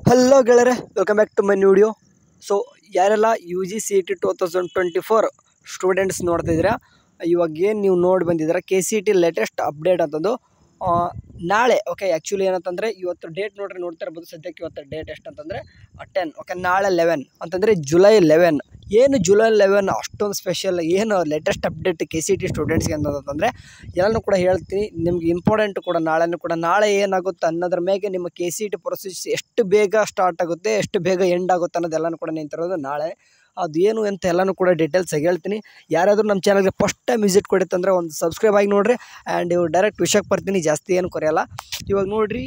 Hello ಗೆಳೆಯರೆ, welcome back to my video. So ಯಾರೆಲ್ಲ U G C T 2024 students ನೋಡ್ತಿದ್ದೀರಾ, ಇವಾಗ ಏನು ನೀವು ನೋಡಿ ಬಂದಿದ್ದೀರಾ K C T latest update ಅಂತಂದು ನಾಳೆ. ಓಕೆ, ಆ್ಯಕ್ಚುಲಿ ಏನಂತಂದರೆ ಇವತ್ತು ಡೇಟ್ ನೋಡ್ತಾ ಇರ್ಬೋದು. ಸದ್ಯಕ್ಕೆ ಇವತ್ತು ಡೇಟ್ ಎಷ್ಟು ಅಂತಂದರೆ 10. ಓಕೆ, ನಾಳೆ 11 ಅಂತಂದರೆ ಜುಲೈ 11. ಏನು ಜುಲೈ 11 ಅಷ್ಟೊಂದು ಸ್ಪೆಷಲ್, ಏನು latest update K C T ಸ್ಟೂಡೆಂಟ್ಸ್ಗೆ ಅಂತಂದರೆ ಎಲ್ಲನೂ ಕೂಡ ಹೇಳ್ತೀನಿ. ನಿಮ್ಗೆ ಇಂಪಾರ್ಟೆಂಟ್ ಕೂಡ ನಾಳೆನೂ ಕೂಡ. ನಾಳೆ ಏನಾಗುತ್ತೆ ಅನ್ನೋದ್ರ ಮೇಲೆ ನಿಮ್ಮ ಕೆ ಸಿ ಟಿ ಪ್ರೊಸೆಸ್ ಎಷ್ಟು ಬೇಗ ಸ್ಟಾರ್ಟ್ ಆಗುತ್ತೆ, ಎಷ್ಟು ಬೇಗ ಎಂಡ್ ಆಗುತ್ತೆ ಅನ್ನೋದೆಲ್ಲನೂ ಕೂಡ ನಿಂತಿರೋದು ನಾಳೆ. ಅದು ಏನು ಅಂತ ಎಲ್ಲನೂ ಕೂಡ ಡೀಟೇಲ್ಸಾಗಿ ಹೇಳ್ತೀನಿ. ಯಾರಾದರೂ ನಮ್ಮ ಚಾನಲ್ಗೆ ಫಸ್ಟ್ ಟೈಮ್ ವಿಸಿಟ್ ಕೊಡಿತ್ತಂದರೆ ಒಂದು ಸಬ್ಸ್ಕ್ರೈಬ್ ಆಗಿ ನೋಡಿರಿ. ಆ್ಯಂಡ್ ಇವು ಡೈರೆಕ್ಟ್ ವಿಷಯಕ್ಕೆ ಬರ್ತೀನಿ, ಜಾಸ್ತಿ ಏನು ಕೊರೆಯಲ್ಲ. ಇವಾಗ ನೋಡಿರಿ,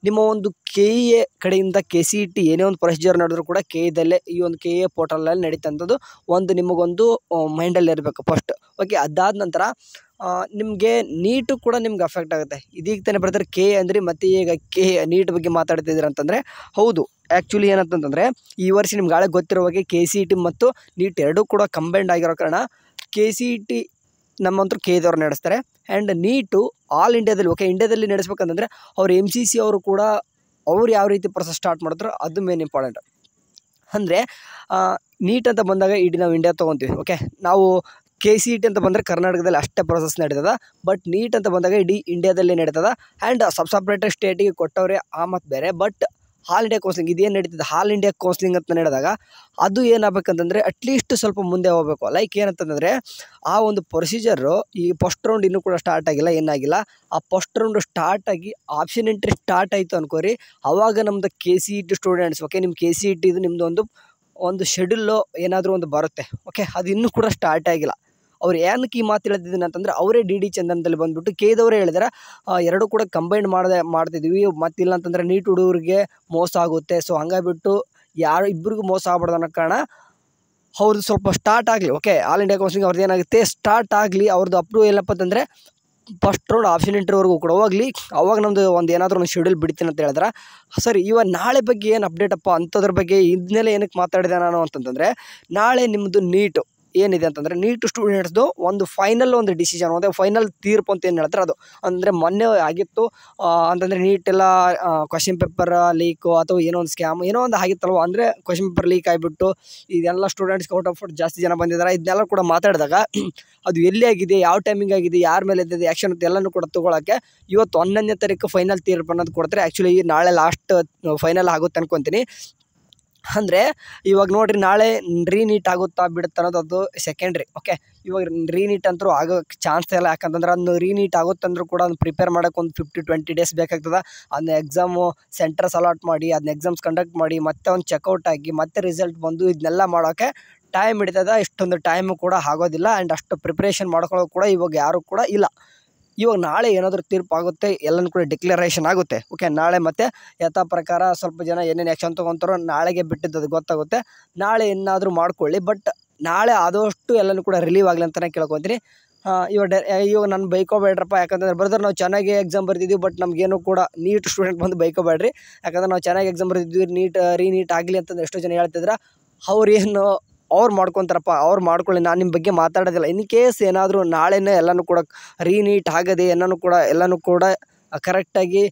ನಿಮ್ಮ ಒಂದು ಕೆ ಇ ಎ ಕಡೆಯಿಂದ ಕೆ ಸಿ ಟಿ ಏನೇ ಒಂದು ಪ್ರೊಸೀಜರ್ ನಡೆದ್ರು ಕೂಡ ಕೆ ಇದಲ್ಲೇ ಈ ಒಂದು ಕೆ ಇ ಎ ಪೋರ್ಟಲಲ್ಲಿ ನಡೀತಂಥದ್ದು ಒಂದು ನಿಮಗೊಂದು ಮೈಂಡಲ್ಲಿ ಇರಬೇಕು ಫಸ್ಟ್. ಓಕೆ, ಅದಾದ ನಂತರ ನಿಮಗೆ ನೀಟು ಕೂಡ ನಿಮ್ಗೆ ಅಫೆಕ್ಟ್ ಆಗುತ್ತೆ. ಇದೀಗ ತಾನೇ ಬರ್ತಾರೆ ಕೆ ಅಂದರೆ ಮತ್ತೆ ಈಗ ನೀಟ್ ಬಗ್ಗೆ ಮಾತಾಡ್ತಿದ್ದೀರ ಅಂತಂದರೆ ಹೌದು. ಆ್ಯಕ್ಚುಲಿ ಏನಂತಂದರೆ ಈ ವರ್ಷ ನಿಮ್ಗೆ ನಾಳೆ ಗೊತ್ತಿರೋ ಹಾಗೆ ಕೆ ಸಿ ಟಿ ಮತ್ತು ನೀಟ್ ಎರಡೂ ಕೂಡ ಕಂಬೈಂಡ್ ಆಗಿರೋ ಕಾರಣ ಕೆ ಸಿ ಟಿ ನಮ್ಮಂತೂ ಕೆ ಇದವ್ರು ನಡೆಸ್ತಾರೆ. ಆ್ಯಂಡ್ ನೀಟು ಆಲ್ ಇಂಡಿಯಾದಲ್ಲಿ, ಓಕೆ, ಇಂಡಿಯಾದಲ್ಲಿ ನಡೆಸ್ಬೇಕಂತಂದರೆ ಅವ್ರು ಎಮ್ ಸಿ ಸಿ ಅವರು ಕೂಡ ಅವ್ರು ಯಾವ ರೀತಿ ಪ್ರೊಸೆಸ್ ಸ್ಟಾರ್ಟ್ ಮಾಡಿದ್ರು ಅದು ಮೇನ್ ಇಂಪಾರ್ಟೆಂಟ್. ಅಂದರೆ ನೀಟ್ ಅಂತ ಬಂದಾಗ ಇಡೀ ನಾವು ಇಂಡಿಯಾ ತೊಗೊತೀವಿ. ಓಕೆ, ನಾವು ಕೆ ಸಿ ಟಿ ಅಂತ ಬಂದರೆ ಕರ್ನಾಟಕದಲ್ಲಿ ಅಷ್ಟೇ ಪ್ರೊಸೆಸ್ ನಡೀತದ. ಬಟ್ ನೀಟ್ ಅಂತ ಬಂದಾಗ ಇಡೀ ಇಂಡಿಯಾದಲ್ಲಿ ನಡೀತದ. ಆ್ಯಂಡ್ ಸಪ್ರೇಟ್ ಸ್ಟೇಟಿಗೆ ಕೊಟ್ಟವ್ರೆ ಆ ಮತ್ತು ಬೇರೆ. ಬಟ್ ಆಲ್ ಇಂಡಿಯಾ ಕೌನ್ಸಿಲಿಂಗ್ ಇದೇನು ನಡೀತದೆ, ಆಲ್ ಇಂಡಿಯಾ ಕೌನ್ಸಿಲಿಂಗ್ ಅಂತ ನಡೆದಾಗ ಅದು ಏನಾಗಬೇಕಂತಂದರೆ ಅಟ್ಲೀಸ್ಟ್ ಸ್ವಲ್ಪ ಮುಂದೆ ಹೋಗಬೇಕು. ಲೈಕ್ ಏನಂತಂದರೆ ಆ ಒಂದು ಪ್ರೊಸೀಜರು ಈ ಫಸ್ಟ್ ರೌಂಡ್ ಇನ್ನೂ ಕೂಡ ಸ್ಟಾರ್ಟ್ ಆಗಿಲ್ಲ, ಏನಾಗಿಲ್ಲ. ಆ ಫಸ್ಟ್ ರೌಂಡ್ ಸ್ಟಾರ್ಟ್ ಆಗಿ ಆಪ್ಷನ್ ಎಂಟ್ರಿ ಸ್ಟಾರ್ಟ್ ಆಯಿತು ಅನ್ಕೋರಿ, ಆವಾಗ ನಮ್ಮದು K C T students, okay, ನಿಮ್ಮ ಕೆ ಸಿ ಟಿದು ನಿಮ್ಮದು ಒಂದು ಶೆಡ್ಯೂಲು ಏನಾದರೂ ಒಂದು ಬರುತ್ತೆ. ಓಕೆ, ಅದು ಇನ್ನೂ ಕೂಡ ಸ್ಟಾರ್ಟ್ ಆಗಿಲ್ಲ. ಅವ್ರು ಏನಕ್ಕೆ ಈ ಮಾತು ಹೇಳ್ತಿದ್ದೀನಿ ಅಂತಂದರೆ ಅವರೇ ಡಿ ಡಿ ಚಂದನದಲ್ಲಿ ಬಂದುಬಿಟ್ಟು ಕೇದವರೇ ಹೇಳಿದಾರೆ ಎರಡೂ ಕೂಡ ಕಂಬೈಂಡ್ ಮಾಡ್ತಿದ್ವಿ. ಮತ್ತಿಲ್ಲ ಅಂತಂದರೆ ನೀಟ್ ಹುಡುಗರಿಗೆ ಮೋಸ ಆಗುತ್ತೆ. ಸೊ ಹಂಗಾಗಿಬಿಟ್ಟು ಯಾರು ಇಬ್ಬರಿಗೂ ಮೋಸ ಆಗ್ಬಾರ್ದು ಅನ್ನೋ ಕಾರಣ ಅವ್ರದ್ದು ಸ್ವಲ್ಪ ಸ್ಟಾರ್ಟ್ ಆಗಲಿ. ಓಕೆ, ಆಲ್ ಇಂಡಿಯಾ ಕೌನ್ಸಿಲಿಂಗ್ ಅವ್ರದ್ದು ಏನಾಗುತ್ತೆ ಸ್ಟಾರ್ಟ್ ಆಗಲಿ. ಅವ್ರದ್ದು ಅಪ್ರೂವ್ ಏನಪ್ಪ ಅಂತಂದರೆ ಫಸ್ಟ್ ರೌಂಡ್ ಆಪ್ಷನ್ ಎಂಟ್ರಿವರೆಗೂ ಕೂಡ ಹೋಗಲಿ. ಅವಾಗ ನಮ್ಮದು ಒಂದು ಏನಾದರೂ ಒಂದು ಶೆಡ್ಯೂಲ್ ಬಿಡ್ತೀನಿ ಅಂತ ಹೇಳಿದ್ರೆ ಸರಿ. ಇವಾಗ ನಾಳೆ ಬಗ್ಗೆ ಏನು ಅಪ್ಡೇಟಪ್ಪ ಅಂಥದ್ರ ಬಗ್ಗೆ ಇದನ್ನೆಲ್ಲ ಏನಕ್ಕೆ ಮಾತಾಡಿದೆ ನಾನು ಅಂತಂತಂದರೆ, ನಾಳೆ ನಿಮ್ಮದು ನೀಟು ಏನಿದೆ ಅಂತಂದರೆ ನೀಟ್ ಸ್ಟೂಡೆಂಟ್ಸ್ದು ಒಂದು ಫೈನಲ್ ಒಂದು ಡಿಸಿಷನ್, ಒಂದು ಫೈನಲ್ ತೀರ್ಪು ಅಂತ ಏನು ಹೇಳ್ತಾರೆ ಅದು. ಅಂದರೆ ಮೊನ್ನೆ ಆಗಿತ್ತು ಅಂತಂದರೆ ನೀಟೆಲ್ಲ ಕ್ವಶನ್ ಪೇಪರ್ ಲೀಕು ಅಥವಾ ಏನೋ ಒಂದು ಸ್ಕ್ಯಾಮ್ ಏನೋ ಒಂದು ಆಗಿತ್ತಲ್ವ. ಅಂದರೆ ಕ್ವಶನ್ ಪೇಪರ್ ಲೀಕ್ ಆಗಿಬಿಟ್ಟು ಇದೆಲ್ಲ ಸ್ಟೂಡೆಂಟ್ಸ್ಗೆ ಔಟ್ ಆಫ್ ಜಾಸ್ತಿ ಜನ ಬಂದಿದ್ದಾರೆ. ಇದನ್ನೆಲ್ಲ ಕೂಡ ಮಾತಾಡಿದಾಗ ಅದು ಎಲ್ಲಿ ಆಗಿದೆ, ಯಾವ ಟೈಮಿಂಗ್ ಆಗಿದೆ, ಯಾರ ಮೇಲೆ ಇದ್ದಿದೆ ಆ್ಯಕ್ಷನ್ ಅಂತ ಎಲ್ಲನೂ ಕೂಡ ತೊಗೊಳಕ್ಕೆ ಇವತ್ತು 11ನೇ ತಾರೀಕು ಫೈನಲ್ ತೀರ್ಪು ಅನ್ನೋದು ಕೊಡ್ತಾರೆ. ಆ್ಯಕ್ಚುಲಿ ನಾಳೆ ಲಾಸ್ಟ್ ಫೈನಲ್ ಆಗುತ್ತೆ ಅನ್ಕೊತೀನಿ. ಅಂದರೆ ಇವಾಗ ನೋಡಿರಿ, ನಾಳೆ ರೀನೀಟ್ ಆಗುತ್ತಾ ಬಿಡುತ್ತಾ ಅನ್ನೋದು ಅದು ಸೆಕೆಂಡ್ರಿ. ಓಕೆ, ಇವಾಗ ರೀನೀಟ್ ಅಂತೂ ಆಗೋಕ್ಕೆ ಚಾನ್ಸ್ ಇಲ್ಲ. ಯಾಕಂತಂದ್ರೆ ಅದನ್ನು ರೀನೀಟ್ ಆಗುತ್ತಂದ್ರೂ ಕೂಡ ಅದನ್ನು ಪ್ರಿಪೇರ್ ಮಾಡೋಕ್ಕೆ ಒಂದು 50-20 ಡೇಸ್ ಬೇಕಾಗ್ತದೆ. ಅದನ್ನ ಎಕ್ಸಾಮು ಸೆಂಟರ್ಸ್ ಅಲಾಟ್ ಮಾಡಿ, ಅದನ್ನ ಎಕ್ಸಾಮ್ಸ್ ಕಂಡಕ್ಟ್ ಮಾಡಿ, ಮತ್ತೆ ಒಂದು ಚೆಕ್ಔಟ್ ಆಗಿ ಮತ್ತೆ ರಿಸಲ್ಟ್ ಬಂದು ಇದನ್ನೆಲ್ಲ ಮಾಡೋಕ್ಕೆ ಟೈಮ್ ಹಿಡಿತದ. ಇಷ್ಟೊಂದು ಟೈಮು ಕೂಡ ಆಗೋದಿಲ್ಲ. ಆ್ಯಂಡ್ ಅಷ್ಟು ಪ್ರಿಪ್ರೇಷನ್ ಮಾಡ್ಕೊಳ್ಳೋದು ಕೂಡ ಇವಾಗ ಯಾರೂ ಕೂಡ ಇಲ್ಲ. ಇವಾಗ ನಾಳೆ ಏನಾದರೂ ತೀರ್ಪು ಆಗುತ್ತೆ, ಎಲ್ಲನೂ ಕೂಡ ಡಿಕ್ಲರೇಷನ್ ಆಗುತ್ತೆ. ಓಕೆ, ನಾಳೆ ಮತ್ತೆ ಯಥಾ ಪ್ರಕಾರ ಸ್ವಲ್ಪ ಜನ ಏನೇನು ಆ್ಯಕ್ಷನ್ ತೊಗೊತಾರೋ ನಾಳೆಗೆ ಬಿಟ್ಟಿದ್ದು ಅದು ಗೊತ್ತಾಗುತ್ತೆ. ನಾಳೆ ಏನಾದರೂ ಮಾಡ್ಕೊಳ್ಳಿ. ಬಟ್ ನಾಳೆ ಆದಷ್ಟು ಎಲ್ಲನೂ ಕೂಡ ರಿಲೀವ್ ಆಗಲಿ ಅಂತಲೇ ಕೇಳ್ಕೊತೀನಿ. ಇವಾಗ ನಾನು ಬೈಕೋಬೇಡ್ರಪ್ಪ, ಯಾಕಂತಂದ್ರೆ ಬ್ರದರ್ ನಾವು ಚೆನ್ನಾಗಿ ಎಕ್ಸಾಮ್ ಬರ್ತಿದ್ದೀವಿ, ಬಟ್ ನಮಗೇನು ಕೂಡ ನೀಟ್ ಸ್ಟೂಡೆಂಟ್ ಬಂದು ಬೈಕೋಬೇಡ್ರಿ. ಯಾಕಂದ್ರೆ ನಾವು ಚೆನ್ನಾಗಿ ಎಕ್ಸಾಮ್ ಬರ್ತಿದ್ವಿ, ರೀನೀಟ್ ಆಗಲಿ ಅಂತಂದ್ರೆ ಎಷ್ಟೋ ಜನ ಹೇಳ್ತಿದ್ರೆ ಅವ್ರು ಮಾಡ್ಕೊತಾರಪ್ಪ, ಅವ್ರು ಮಾಡ್ಕೊಳ್ಳಿ. ನಾನು ನಿಮ್ಮ ಬಗ್ಗೆ ಮಾತಾಡೋದಿಲ್ಲ. ಇನ್ ಕೇಸ್ ಏನಾದರೂ ನಾಳೆನೇ ಎಲ್ಲನೂ ಕೂಡ ರೀನೀಟ್ ಆಗದೆ ಎಲ್ಲನೂ ಕೂಡ ಕರೆಕ್ಟಾಗಿ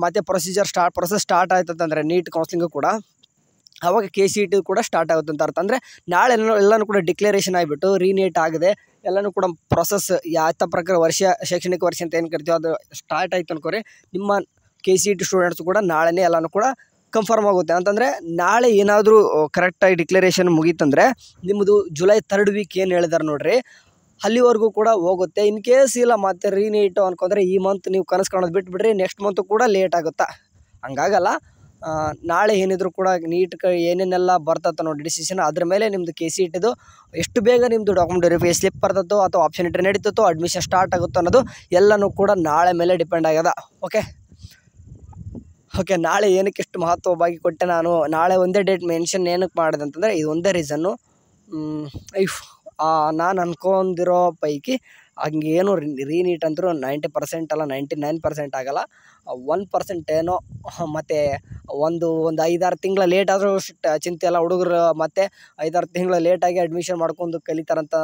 ಮತ್ತು ಪ್ರೊಸೆಸ್ ಸ್ಟಾರ್ಟ್ ಆಯ್ತಂತಂದರೆ ನೀಟ್ ಕೌನ್ಸಿಲಿಂಗು ಕೂಡ ಆವಾಗ ಕೆ ಸಿ ಟಿ ಕೂಡ ಸ್ಟಾರ್ಟ್ ಆಗುತ್ತೆ ಅಂತ ಅರ್ಥ. ಅಂದರೆ ನಾಳೆ ಎಲ್ಲನೂ ಕೂಡ ಡಿಕ್ಲರೇಷನ್ ಆಗಿಬಿಟ್ಟು ರೀನೀಟ್ ಆಗದೆ ಎಲ್ಲನೂ ಕೂಡ ಪ್ರೊಸೆಸ್ ಯಾವ ಪ್ರಕಾರ ಶೈಕ್ಷಣಿಕ ವರ್ಷ ಅಂತ ಏನು ಕರಿತೀವೋ ಅದು ಸ್ಟಾರ್ಟ್ ಆಯಿತು ಅನ್ಕೋರಿ, ನಿಮ್ಮ ಕೆ ಸಿ ಟಿ ಸ್ಟೂಡೆಂಟ್ಸ್ ಕೂಡ ನಾಳೆನೇ ಎಲ್ಲನೂ ಕೂಡ ಕನ್ಫರ್ಮ್ ಆಗುತ್ತೆ. ಅಂತಂದರೆ ನಾಳೆ ಏನಾದರೂ ಕರೆಕ್ಟಾಗಿ ಡಿಕ್ಲರೇಷನ್ ಮುಗೀತಂದರೆ ನಿಮ್ಮದು ಜುಲೈ 3rd ವೀಕ್ ಏನು ಹೇಳಿದಾರೆ ನೋಡಿರಿ, ಅಲ್ಲಿವರೆಗೂ ಕೂಡ ಹೋಗುತ್ತೆ. ಇನ್ ಕೇಸ್ ಇಲ್ಲ ಮತ್ತೆ ರೀನೀಟು ಅನ್ಕೊಂಡ್ರೆ ಈ ಮಂತ್ ನೀವು ಕನಸು ಕಾಣೋದು ಬಿಟ್ಬಿಡ್ರಿ, ನೆಕ್ಸ್ಟ್ ಮಂತು ಕೂಡ ಲೇಟ್ ಆಗುತ್ತಾ. ಹಂಗಾಗಲ್ಲ. ನಾಳೆ ಏನಿದ್ರು ಕೂಡ ನೀಟ್ ಏನೇನೆಲ್ಲ ಬರ್ತತ್ತೋ ನೋಡಿ ಡಿಸಿಷನ್, ಅದ್ರ ಮೇಲೆ ನಿಮ್ಮದು ಕೆ ಸಿ ಟಿದು ಎಷ್ಟು ಬೇಗ ನಿಮ್ಮದು ಡಾಕ್ಯುಮೆಂಟ್ ವೆರಿಫೈ ಸ್ಲಿಪ್ ಬರ್ತತ್ತೋ ಅಥವಾ ಆಪ್ಷನ್ ಎಂಟ್ರಿ ನಡೀತತ್ತೋ ಅಡ್ಮಿಷನ್ ಸ್ಟಾರ್ಟ್ ಆಗುತ್ತೋ ಅನ್ನೋದು ಎಲ್ಲನೂ ಕೂಡ ನಾಳೆ ಮೇಲೆ ಡಿಪೆಂಡ್ ಆಗ್ಯದ. ಓಕೆ, ನಾಳೆ ಏನಕ್ಕೆ ಇಷ್ಟು ಮಹತ್ವವಾಗಿ ಕೊಟ್ಟೆ ನಾನು, ನಾಳೆ ಒಂದೇ ಡೇಟ್ ಮೆನ್ಷನ್ ಏನಕ್ಕೆ ಮಾಡಿದೆ ಅಂತಂದರೆ ಇದು ಒಂದೇ ರೀಸನ್ನು. ನಾನು ಅನ್ಕೊಂಡಿರೋ ಪೈಕಿ ಹಂಗೇನು ರೀನೀಟ್ ಅಂತೂ 90% ಅಲ್ಲ, 99% ಆಗಲ್ಲ. 1% ಏನೋ. ಮತ್ತು ಒಂದು 5-6 ತಿಂಗಳ ಲೇಟ್ ಆದರೂ ಚಿಂತೆ ಇಲ್ಲ. ಹುಡುಗರು ಮತ್ತು 5-6 ತಿಂಗಳ ಲೇಟಾಗಿ ಅಡ್ಮಿಷನ್ ಮಾಡ್ಕೊಂಡು ಕಲಿತಾರಂತ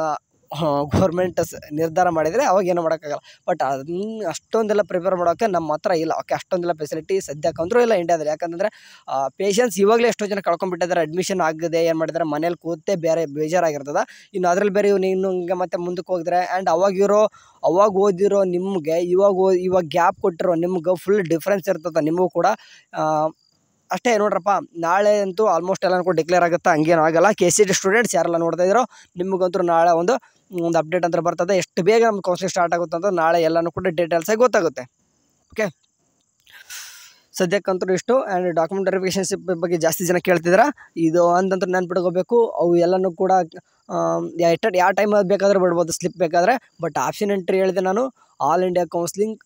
ಗೌರ್ಮೆಂಟ್ ನಿರ್ಧಾರ ಮಾಡಿದರೆ ಅವಾಗ ಏನೂ ಮಾಡೋಕ್ಕಾಗಲ್ಲ. ಬಟ್ ಅದನ್ನ ಅಷ್ಟೊಂದೆಲ್ಲ ಪ್ರಿಪೇರ್ ಮಾಡೋಕ್ಕೆ ನಮ್ಮ ಹತ್ರ ಇಲ್ಲ. ಓಕೆ, ಅಷ್ಟೊಂದೆಲ್ಲ ಫೆಸಿಲಿಟಿ ಸದ್ಯಕ್ಕಂತೂ ಇಲ್ಲ ಇಂಡಿಯಾದಲ್ಲಿ. ಯಾಕಂತಂದರೆ ಪೇಷನ್ಸ್ ಇವಾಗಲೇ ಎಷ್ಟೋ ಜನ ಕಳ್ಕೊಂಡ್ಬಿಟ್ಟಿದ್ದಾರೆ. ಅಡ್ಮಿಷನ್ ಆಗದೆ ಏನು ಮಾಡಿದ್ದಾರೆ, ಮನೇಲಿ ಕೂತೇ ಬೇಜಾರಾಗಿರ್ತದೆ. ಇನ್ನು ಅದರಲ್ಲಿ ಬೇರೆ ನೀನು ಹಿಂಗೆ ಮತ್ತೆ ಮುಂದಕ್ಕೆ ಹೋಗಿದ್ರೆ ಆ್ಯಂಡ್ ಅವಾಗ ಓದಿರೋ ನಿಮಗೆ ಇವಾಗ ಗ್ಯಾಪ್ ಕೊಟ್ಟಿರೋ ನಿಮ್ಗೆ ಫುಲ್ ಡಿಫ್ರೆನ್ಸ್ ಇರ್ತದೆ ನಿಮಗೂ ಕೂಡ. ಅಷ್ಟೇ ನೋಡ್ರಪ್ಪ, ನಾಳೆ ಅಂತೂ ಆಲ್ಮೋಸ್ಟ್ ಎಲ್ಲನೂ ಕೂಡ ಡಿಕ್ಲೇರ್ ಆಗುತ್ತೆ, ಹಂಗೇನು ಆಗಲ್ಲ. KCET ಸ್ಟೂಡೆಂಟ್ಸ್ ಯಾರೆಲ್ಲ ನೋಡ್ತಾ ಇದ್ದೀರೋ ನಿಮಗಂತೂ ನಾಳೆ ಒಂದು ಅಪ್ಡೇಟ್ ಅಂತ ಬರ್ತದೆ. ಎಷ್ಟು ಬೇಗ ನಮ್ಮ ಕೌನ್ಸಿಲಿಂಗ್ ಸ್ಟಾರ್ಟ್ ಆಗುತ್ತೆ ಅಂತ ನಾಳೆ ಎಲ್ಲನೂ ಕೂಡ ಡೀಟೇಲ್ಸಾಗಿ ಗೊತ್ತಾಗುತ್ತೆ. ಓಕೆ, ಸದ್ಯಕ್ಕಂತೂ ಇಷ್ಟು. ಆ್ಯಂಡ್ ಡಾಕ್ಯುಮೆಂಟ್ ವೆರಿಫಿಕೇಷನ್ಸ್ ಬಗ್ಗೆ ಜಾಸ್ತಿ ಜನ ಕೇಳ್ತಿದ್ದೀರಾ. ಇದು ಅಂತಂದ್ರೆ ನೆನ್ಪಿಟ್ಕೋಬೇಕು, ಅವು ಎಲ್ಲನೂ ಕೂಡ ಯಾವ ಟೈಮ್ ಬೇಕಾದ್ರೆ ಬಿಡ್ಬೋದು ಸ್ಲಿಪ್ ಬೇಕಾದರೆ. ಬಟ್ ಆಪ್ಷನ್ ಎಂಟ್ರಿ ಹೇಳಿದೆ ನಾನು, ಆಲ್ ಇಂಡಿಯಾ ಕೌನ್ಸಿಲಿಂಗ್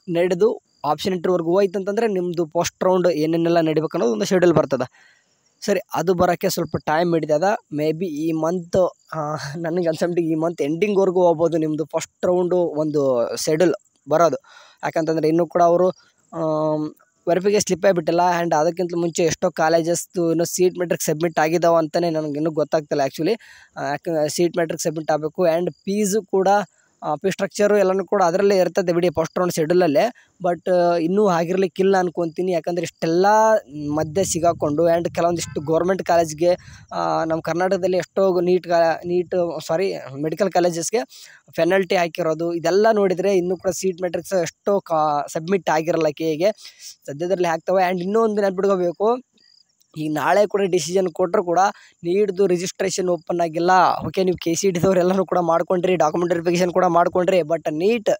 ನಡೆದು ಆಪ್ಷನ್ ಎಂಟ್ರಿವರೆಗೂ ಹೋಯ್ತು ಅಂತಂದರೆ ನಿಮ್ಮದು ಫಸ್ಟ್ ರೌಂಡ್ ಏನೇನೆಲ್ಲ ನಡಿಬೇಕು ಅನ್ನೋದು ಒಂದು ಶೆಡ್ಯೂಲ್ ಬರ್ತದೆ. ಸರಿ, ಅದು ಬರೋಕ್ಕೆ ಸ್ವಲ್ಪ ಟೈಮ್ ಹಿಡಿತದ. ಮೇ ಬಿ ಈ ಮಂತ್ ನನಗೆ ಅನ್ಸಮ್ಟಿಗೆ ಈ ಮಂತ್ ಎಂಡಿಂಗ್ವರೆಗೂ ಹೋಗ್ಬೋದು ನಿಮ್ಮದು ಫಸ್ಟ್ ರೌಂಡು ಒಂದು ಶೆಡ್ಯೂಲ್ ಬರೋದು. ಯಾಕಂತಂದರೆ ಇನ್ನೂ ಕೂಡ ಅವರು ವೆರಿಫಿಕೇಷನ್ ಸ್ಲಿಪ್ಪೇ ಬಿಟ್ಟಿಲ್ಲ. ಆ್ಯಂಡ್ ಅದಕ್ಕಿಂತ ಮುಂಚೆ ಎಷ್ಟೋ ಕಾಲೇಜಸ್ದು ಇನ್ನೂ ಸೀಟ್ ಮೆಟ್ರಿಕ್ ಸಬ್ಮಿಟ್ ಆಗಿದ್ದಾವೆ ಅಂತಲೇ ನನಗೆ ಇನ್ನೂ ಗೊತ್ತಾಗ್ತಿಲ್ಲ ಆ್ಯಕ್ಚುಲಿ. ಸೀಟ್ ಮೆಟ್ರಿಕ್ ಸಬ್ಮಿಟ್ ಆಗಬೇಕು. ಆ್ಯಂಡ್ ಫೀಸು ಕೂಡ ಫೀ ಸ್ಟ್ರಕ್ಚರು ಎಲ್ಲನೂ ಕೂಡ ಅದರಲ್ಲೇ ಇರ್ತದೆ ಬಿಡಿ ಫಸ್ಟ್ ರೌಂಡ್ ಶೆಡ್ಯೂಲಲ್ಲೇ. ಬಟ್ ಇನ್ನೂ ಆಗಿರಲಿಕ್ಕಿಲ್ಲ ಅನ್ಕೊತೀನಿ. ಯಾಕಂದರೆ ಇಷ್ಟೆಲ್ಲ ಮಧ್ಯೆ ಸಿಗಾಕೊಂಡು ಆ್ಯಂಡ್ ಕೆಲವೊಂದಿಷ್ಟು ಗೌರ್ಮೆಂಟ್ ಕಾಲೇಜ್ಗೆ ನಮ್ಮ ಕರ್ನಾಟಕದಲ್ಲಿ ಎಷ್ಟೋ ಮೆಡಿಕಲ್ ಕಾಲೇಜಸ್ಗೆ ಪೆನಲ್ಟಿ ಹಾಕಿರೋದು ಇದೆಲ್ಲ ನೋಡಿದರೆ ಇನ್ನೂ ಕೂಡ ಸೀಟ್ ಮೆಟ್ರಿಕ್ಸ್ ಎಷ್ಟೋ ಸಬ್ಮಿಟ್ ಆಗಿರಲ್ಲ KEಗೆ ಸದ್ಯದರಲ್ಲಿ ಆಗ್ತವೆ. ಆ್ಯಂಡ್ ಇನ್ನೊಂದು ನೆನ್ಪಿಟ್ಕೋಬೇಕು, ಈಗ ನಾಳೆ ಕೂಡ ಡಿಸಿಷನ್ ಕೊಟ್ಟರು ಕೂಡ ನೀಡ್ದು ರಿಜಿಸ್ಟ್ರೇಷನ್ ಓಪನ್ ಆಗಿಲ್ಲ. ಓಕೆ, ನೀವು KCETದವ್ರು ಎಲ್ಲನೂ ಕೂಡ ಮಾಡ್ಕೊಂಡ್ರಿ, ಡಾಕ್ಯುಮೆಂಟ್ ವೆರಿಫಿಕೇಷನ್ ಕೂಡ ಮಾಡ್ಕೊಂಡ್ರಿ. ಬಟ್ ನೀಟ್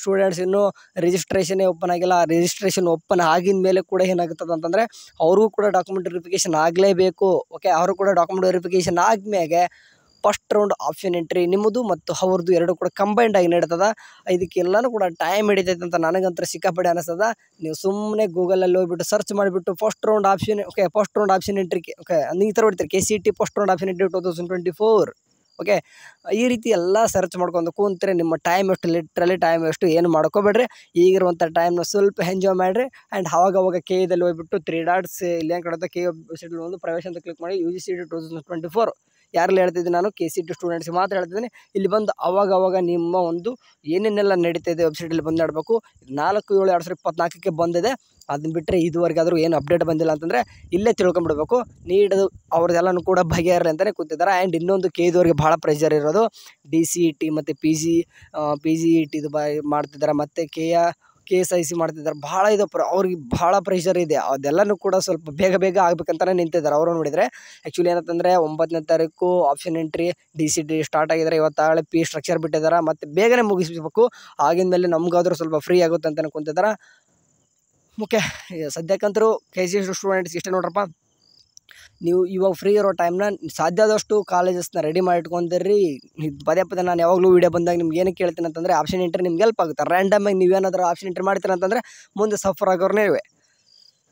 ಸ್ಟೂಡೆಂಟ್ಸ್ ಇನ್ನೂ ರಿಜಿಸ್ಟ್ರೇಷನ್ನೇ ಓಪನ್ ಆಗಿಲ್ಲ. ರಿಜಿಸ್ಟ್ರೇಷನ್ ಓಪನ್ ಆಗಿದ ಮೇಲೆ ಕೂಡ ಏನಾಗುತ್ತದೆ ಅಂತಂದರೆ ಅವ್ರಿಗೂ ಕೂಡ ಡಾಕ್ಯುಮೆಂಟ್ ವೆರಿಫಿಕೇಷನ್ ಆಗಲೇಬೇಕು. ಓಕೆ, ಅವರು ಕೂಡ ಡಾಕ್ಯುಮೆಂಟ್ ವೆರಿಫಿಕೇಷನ್ ಆದಮೇಲೆ ಫಸ್ಟ್ ರೌಂಡ್ ಆಪ್ಷನ್ ಎಂಟ್ರಿ ನಿಮ್ಮದು ಮತ್ತು ಅವ್ರದ್ದು ಎರಡು ಕೂಡ ಕಂಬೈಂಡ್ ಆಗಿ ನಡೀತದೆ. ಇದಕ್ಕೆಲ್ಲನೂ ಕೂಡ ಟೈಮ್ ಹಿಡಿತೈತೆ ಅಂತ ನನಗಂತೂ ಸಿಕ್ಕಾಪಟ್ಟೆ ಅನಿಸ್ತದ. ನೀವು ಸುಮ್ಮನೆ ಗೂಗಲಲ್ಲಿ ಹೋಗ್ಬಿಟ್ಟು ಸರ್ಚ್ ಮಾಡಿಬಿಟ್ಟು ಫಸ್ಟ್ ರೌಂಡ್ ಆಪ್ಷನ್ ಎಂಟ್ರಿ ಈ ಥರ ಹೊಡಿತೀರಿ KCET first round option entry 2024. Okay, ಈ ರೀತಿ ಎಲ್ಲ ಸರ್ಚ್ ಮಾಡ್ಕೊಂಡು ಕೂತ್ರೆ ನಿಮ್ಮ ಟೈಮ್ ಎಷ್ಟು, ಲಿಟ್ರಲಿ ಟೈಮ್ ಎಷ್ಟು, ಏನು ಮಾಡ್ಕೋಬೇಡ್ರಿ. ಈಗಿರುವಂಥ ಟೈಮ್ನ ಸ್ವಲ್ಪ ಎಂಜಾಯ್ ಮಾಡಿರಿ. ಆ್ಯಂಡ್ ಅವಾಗ KEದಲ್ಲಿ ಹೋಗ್ಬಿಟ್ಟು 3 ಡಾಟ್ಸ್ ಇಲ್ಲಿ ಏನು ಕಡುತ್ತೆ KE ವೆಬ್ಸೈಟಲ್ಲಿ ಒಂದು ಪ್ರವೇಶ ಅಂತ ಕ್ಲಿಕ್ ಮಾಡಿ UGC 2024 ಯಾರೆಲ್ಲ ಹೇಳ್ತಿದ್ದೀನಿ ನಾನು KCET ಸ್ಟೂಡೆಂಟ್ಸ್ಗೆ ಮಾತ್ರ ಹೇಳ್ತಿದ್ದೀನಿ. ಇಲ್ಲಿ ಬಂದು ಅವಾಗ ನಿಮ್ಮ ಒಂದು ಏನೇನೆಲ್ಲ ನಡೀತಿದೆ ವೆಬ್ಸೈಟಲ್ಲಿ ಬಂದು ನೋಡಬೇಕು. 4/7/2024ಕ್ಕೆ ಬಂದಿದೆ. ಅದನ್ನ ಬಿಟ್ಟರೆ ಇದುವರೆಗಾದರೂ ಏನು ಅಪ್ಡೇಟ್ ಬಂದಿಲ್ಲ ಅಂತಂದರೆ ಇಲ್ಲೇ ತಿಳ್ಕೊಂಬಿಡ್ಬೇಕು. ನೀಡೋದು ಅವ್ರದ್ದೆಲ್ಲನೂ ಕೂಡ ಬಗೆಹರಲಿ ಅಂತಲೇ ಕೂತಿದ್ದಾರೆ. ಆ್ಯಂಡ್ ಇನ್ನೊಂದು KEದವ್ರಿಗೆ ಭಾಳ ಪ್ರೆಷರ್ ಇರೋದು DCET ಮತ್ತು PGET ಇದು ಮಾಡ್ತಿದ್ದಾರೆ, ಮತ್ತು KSIC ಮಾಡ್ತಿದ್ದಾರೆ. ಭಾಳ ಇದು ಅವ್ರಿಗೆ ಭಾಳ ಪ್ರೆಷರ್ ಇದೆ. ಅದೆಲ್ಲನೂ ಕೂಡ ಸ್ವಲ್ಪ ಬೇಗ ಆಗಬೇಕಂತಲೇ ನಿಂತಿದ್ದಾರೆ ಅವರು ನೋಡಿದರೆ. ಆ್ಯಕ್ಚುಲಿ ಏನಂತಂದರೆ 9ನೇ ತಾರೀಕು ಆಪ್ಷನ್ ಎಂಟ್ರಿ DCET ಸ್ಟಾರ್ಟ್ ಆಗಿದ್ದಾರೆ. ಇವತ್ತಾಗಲೇ ಫೀ ಸ್ಟ್ರಕ್ಚರ್ ಬಿಟ್ಟಿದ್ದಾರೆ. ಮತ್ತು ಬೇಗನೆ ಮುಗಿಸ್ಬೇಕು. ಆಗಿದ ಮೇಲೆ ನಮಗಾದರೂ ಸ್ವಲ್ಪ ಫ್ರೀ ಆಗುತ್ತೆ ಅಂತಲೇ ಕುಂತಿದ್ದಾರೆ. ಓಕೆ, ಸದ್ಯಕ್ಕಂತರೂ KCET ಸ್ಟೂಡೆಂಟ್ಸ್ ಇಷ್ಟೇ ನೋಡ್ರಪ್ಪ. ನೀವು ಇವಾಗ ಫ್ರೀ ಇರೋ ಟೈಮ್ನ ಸಾಧ್ಯ ಆದಷ್ಟು ಕಾಲೇಜಸ್ನ ರೆಡಿ ಮಾಡಿ ಇಟ್ಕೊಂಡಿರಿ. ಪದೇ ನಾನು ಯಾವಾಗಲೂ ವೀಡಿಯೋ ಬಂದಾಗ ನಿಮ್ಗೆ ಏನಕ್ಕೆ ಕೇಳ್ತೀನಿ ಅಂತಂದರೆ ಆಪ್ಷನ್ ಎಂಟ್ರಿ ನಿಮ್ಗೆ ಹೆಲ್ಪ್ ಆಗುತ್ತೆ. ರ್ಯಾಂಡಮಾಗಿ ನೀವೇನಾದರೂ ಆಪ್ಷನ್ ಎಂಟ್ರಿ ಮಾಡ್ತೀರ ಅಂತಂದರೆ ಮುಂದೆ ಸಫರ್ ಆಗೋರ್ನೇ ಇವೆ.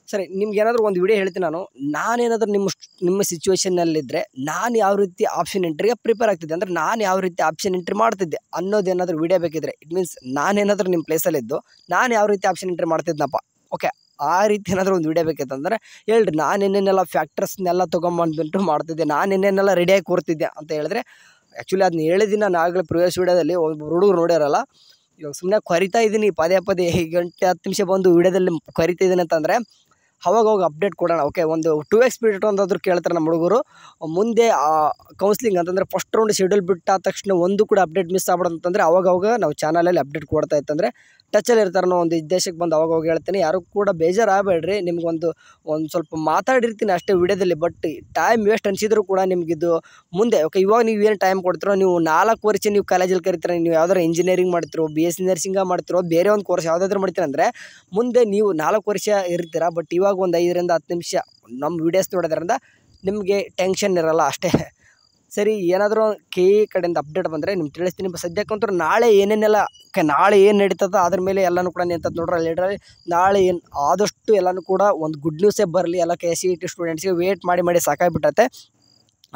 ಸರಿ, ನಿಮ್ಗೆ ಏನಾದರೂ ಒಂದು ವಿಡಿಯೋ ಹೇಳ್ತೀನಿ ನಾನೇನಾದರೂ ನಿಮ್ಮ ಸಿಚುವೇಷನ್ನಲ್ಲಿದ್ದರೆ ನಾನು ಯಾವ ರೀತಿ ಆಪ್ಷನ್ ಎಂಟ್ರಿಗೆ ಪ್ರಿಪೇರ್ ಆಗ್ತಿದ್ದೆ, ಅಂದರೆ ನಾನು ಯಾವ ರೀತಿ ಆಪ್ಷನ್ ಎಂಟ್ರಿ ಮಾಡ್ತಿದ್ದೆ ಅನ್ನೋದೇನಾದರೂ ವಿಡಿಯೋ ಬೇಕಿದ್ರೆ, ಇಟ್ ಮೀನ್ಸ್ ನಾನೇನಾದರೂ ನಿಮ್ಮ ಪ್ಲೇಸಲ್ಲಿದ್ದು ನಾನು ಯಾವ ರೀತಿ ಆಪ್ಷನ್ ಎಂಟ್ರಿ ಮಾಡ್ತಿದ್ನಪ್ಪ. ಓಕೆ, ಆ ರೀತಿ ಏನಾದರೂ ಒಂದು ವಿಡಿಯೋ ಬೇಕಿತ್ತಂದರೆ ಹೇಳ್ರಿ. ನಾನು ಏನೇನೆಲ್ಲ ಫ್ಯಾಕ್ಟರ್ಸ್ನೆಲ್ಲ ತೊಗೊಂಬಂದ್ಬಿಟ್ಟು ಮಾಡ್ತಿದ್ದೆ, ನಾನು ಏನೇನೆಲ್ಲ ರೆಡಿಯಾಗಿ ಕೂರ್ತಿದ್ದೆ ಅಂತ ಹೇಳಿದ್ರೆ, ಆ್ಯಕ್ಚುಲಿ ಅದನ್ನ ಹೇಳಿದ್ದೀನಿ ನಾನು ಆಗಲೇ ಪ್ರಿವಿಯಸ್ ವೀಡಿಯೋದಲ್ಲಿ. ಒಬ್ಬರು ಹುಡುಗರು ನೋಡಿರಲ್ಲ, ಇವಾಗ ಸುಮ್ಮನೆ ಕೊರಿತಾ ಇದ್ದೀನಿ ಪದೇ 5 ಗಂಟೆ 10 ನಿಮಿಷ ಬಂದು ವೀಡಿಯೋದಲ್ಲಿ ಕೊರಿತಾ ಇದ್ದೀನಿ ಅಂತಂದರೆ ಅವಾಗ ಅಪ್ಡೇಟ್ ಕೊಡೋಣ. ಓಕೆ, ಒಂದು 2x ಸ್ಪೀಡ್ ಅಂತಾದರೂ ಕೇಳ್ತಾರೆ ನಮ್ಮ ಹುಡುಗರು. ಮುಂದೆ ಕೌನ್ಸಿಲಿಂಗ್ ಅಂತಂದರೆ ಫಸ್ಟ್ ರೌಂಡ್ ಶೆಡ್ಯೂಲ್ ಬಿಟ್ಟಾದ ತಕ್ಷಣ ಒಂದು ಕೂಡ ಅಪ್ಡೇಟ್ ಮಿಸ್ ಆಗ್ಬಿಡೋದು ಅಂತಂದರೆ ಅವಾಗ ನಾವು ಚಾನಲಲ್ಲಿ ಅಪ್ಡೇಟ್ ಕೊಡ್ತಾ ಇತ್ತಂದರೆ ಟಚಲ್ಲಿ ಇರ್ತಾರೆ ಅನ್ನೋ ಒಂದು ಉದ್ದೇಶಕ್ಕೆ ಬಂದು ಅವಾಗ ಹೇಳ್ತೀನಿ. ಯಾರು ಕೂಡ ಬೇಜಾರಾಗಬೇಡ್ರಿ. ನಿಮ್ಗೊಂದು ಸ್ವಲ್ಪ ಮಾತಾಡಿರ್ತೀನಿ ಅಷ್ಟೇ ವೀಡಿಯೋದಲ್ಲಿ. ಬಟ್ ಟೈಮ್ ವೇಸ್ಟ್ ಅನಿಸಿದ್ರು ಕೂಡ ನಿಮಗಿದು ಮುಂದೆ ಓಕೆ, ಇವಾಗ ನೀವು ಏನು ಟೈಮ್ ಕೊಡ್ತಿರೋ, ನೀವು 4 ವರ್ಷ ನೀವು ಕಾಲೇಜಲ್ಲಿ ಕರಿತೀರ, ನೀವು ಯಾವ್ದಾರು ಇಂಜಿನಿಯರಿಂಗ್ ಮಾಡ್ತಿರೋ, BSc ನರ್ಸಿಂಗ ಮಾಡ್ತಿರೋ, ಬೇರೆ ಒಂದು ಕೋರ್ಸ್ ಯಾವುದಾದ್ರೂ ಮಾಡ್ತೀರ ಅಂದರೆ ಮುಂದೆ ನೀವು 4 ವರ್ಷ ಇರ್ತೀರ. ಬಟ್ ಇವಾಗ ಒಂದು 5ರಿಂದ 10 ನಿಮಿಷ ನಮ್ಮ ವೀಡಿಯೋಸ್ ನೋಡೋದ್ರಿಂದ ನಿಮಗೆ ಟೆನ್ಷನ್ ಇರೋಲ್ಲ ಅಷ್ಟೇ. ಸರಿ, ಏನಾದರೂ KE ಕಡೆಯಿಂದ ಅಪ್ಡೇಟ್ ಬಂದರೆ ನಿಮ್ಗೆ ತಿಳಿಸ್ತೀನಿ. ಸದ್ಯಕ್ಕಂತೂ ನಾಳೆ ಏನೇನೆಲ್ಲ ನಾಳೆ ಏನು ನಡೀತದೆ ಅದ್ರ ಮೇಲೆ ಎಲ್ಲನೂ ಕೂಡ ನಿಂತದ್ದು ನೋಡ್ರಿ. ಲೀಡ್ರಲ್ಲಿ ನಾಳೆ ಏನು ಆದಷ್ಟು ಎಲ್ಲನೂ ಕೂಡ ಒಂದು ಗುಡ್ ನ್ಯೂಸೇ ಬರಲಿ. ಎಲ್ಲ KCET ಸ್ಟೂಡೆಂಟ್ಸ್ಗೆ ವೇಟ್ ಮಾಡಿ ಸಾಕಾಗ್ಬಿಟ್ಟತೆ.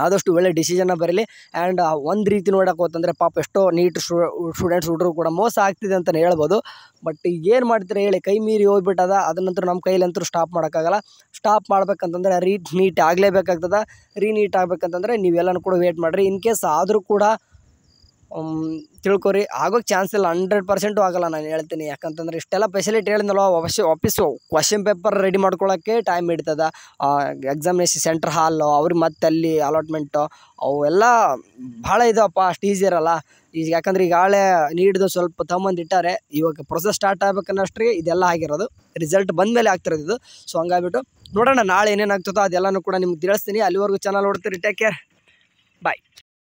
ಆದಷ್ಟು ಒಳ್ಳೆ ಡಿಸಿಷನ್ನ ಬರಲಿ. ಆ್ಯಂಡ್ ಒಂದು ರೀತಿ ನೋಡೋಕೆ ಹೋತಂದರೆ ಪಾಪ ಎಷ್ಟೋ ನೀಟ್ ಸ್ಟೂಡೆಂಟ್ಸ್ ಹುಡುಗರು ಕೂಡ ಮೋಸ ಆಗ್ತಿದೆ ಅಂತಲೇ ಹೇಳ್ಬೋದು. ಬಟ್ ಏನು ಮಾಡ್ತೀರಾ ಹೇಳಿ, ಕೈ ಮೀರಿ ಹೋಗ್ಬಿಟ್ಟದ. ಅದನ್ನಂತೂ ನಮ್ಮ ಕೈಲಂತೂ ಸ್ಟಾಪ್ ಮಾಡೋಕ್ಕಾಗಲ್ಲ. ಸ್ಟಾಪ್ ಮಾಡ್ಬೇಕಂತಂದರೆ ನೀಟ್ ಆಗಲೇಬೇಕಾಗ್ತದೆ. ರೀನೀಟ್ ಆಗಬೇಕಂತಂದರೆ ನೀವೆಲ್ಲನೂ ಕೂಡ ವೇಟ್ ಮಾಡಿರಿ. ಇನ್ ಕೇಸ್ ಆದರೂ ಕೂಡ ತಿಳ್ಕೊರಿ. ಆಗೋಕ್ಕೆ ಚಾನ್ಸ್ ಇಲ್ಲ, 100% ಆಗಲ್ಲ ನಾನು ಹೇಳ್ತೀನಿ. ಯಾಕಂತಂದ್ರೆ ಇಷ್ಟೆಲ್ಲ ಫೆಸಿಲಿಟಿ ಹೇಳಿದ್ನಲ್ವ, ವಾಪಸ್ ಕ್ವಶನ್ ಪೇಪರ್ ರೆಡಿ ಮಾಡ್ಕೊಳ್ಳೋಕ್ಕೆ ಟೈಮ್ ಹಿಡಿತದ. ಎಕ್ಸಾಮಿನೇಷನ್ ಸೆಂಟರ್ ಹಾಲು ಅವ್ರಿಗೆ ಮತ್ತೆ ಅಲ್ಲಿ ಅಲಾಟ್ಮೆಂಟು ಅವೆಲ್ಲ ಭಾಳ ಇದಪ್ಪ, ಅಷ್ಟು ಈಸಿ ಇರಲ್ಲ. ಈಗ ಯಾಕಂದ್ರೆ ಈಗಾಗಲೇ ನೀಡ್ದು ಸ್ವಲ್ಪ ತಗೊಂಬಂದಿಟ್ಟಾರೆ, ಇವಾಗ ಪ್ರೊಸೆಸ್ ಸ್ಟಾರ್ಟ್ ಆಗ್ಬೇಕನ್ನೋಷ್ಟ್ರಿಗೆ ಇದೆಲ್ಲ ಆಗಿರೋದು. ರಿಸಲ್ಟ್ ಬಂದ ಮೇಲೆ ಆಗ್ತಿರೋದು ಇದು. ಸೊ ಹಂಗಾಗ್ಬಿಟ್ಟು ನೋಡೋಣ ನಾಳೆ ಏನೇನಾಗ್ತದೋ ಅದೆಲ್ಲನೂ ಕೂಡ ನಿಮ್ಗೆ ತಿಳಿಸ್ತೀನಿ. ಅಲ್ಲಿವರೆಗೂ ಚಾನಲ್ ನೋಡ್ತೀರಿ. ಟೇಕ್ ಕೇರ್, ಬಾಯ್.